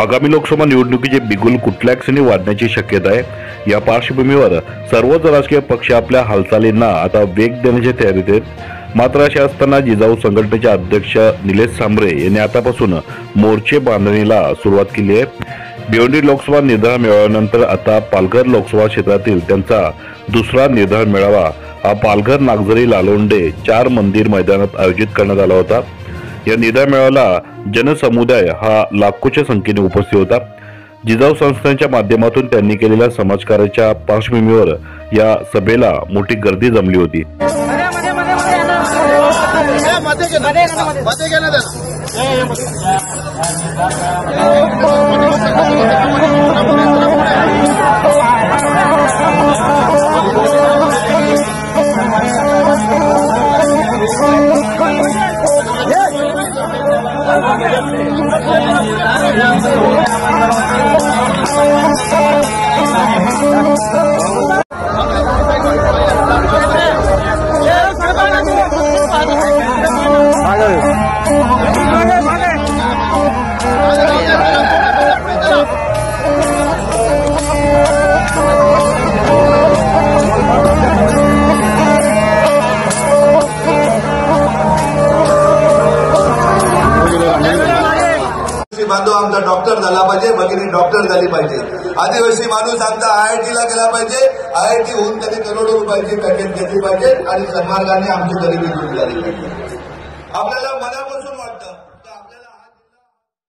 आगामी लोकसभा निवडणुकीचे बिगुल कुठल्या क्षणी वाढण्याची शक्यता आहे। या पार्श्वभूमीवर सर्वच राजकीय पक्ष आपल्या हालचालींना आता वेग देण्याच्या तयारीत आहेत। मात्र अशा असताना जिजाऊ संघटनेचे अध्यक्ष निलेश सांबरे यांनी आतापासून मोर्चे बांधणीला सुरुवात केली आहे। भिवंडी लोकसभा निर्धार मेळाव्यानंतर आता पालघर लोकसभा क्षेत्रातील त्यांचा दुसरा निर्धार मेळावा हा पालघर नागझरी लालोंडे 4 मंदिर मैदानात आयोजित करण्यात आला होता। या निर्धार मेळाव्याला जनसमुदाय हा लाखोच्या संख्येने उपस्थित होता। जिजाऊ संस्थांच्या माध्यमातून त्यांनी केलेल्या समाजकार्याच्या पार्श्वभूमीवर या सभेला मोठी गर्दी जमली होती। बांधव आमचा डॉक्टर झाला पाहिजे, भगिनी डॉक्टर झाली पाहिजे। आदिवासी माणूस आमचा IIT-ला गेला पाहिजे, IIT होऊन त्यांनी करोडो रुपयाची पॅकेज घेतली पाहिजे आणि सन्मार्गाने आमची गरिबी दूर झाली पाहिजे। आपल्याला मनापासून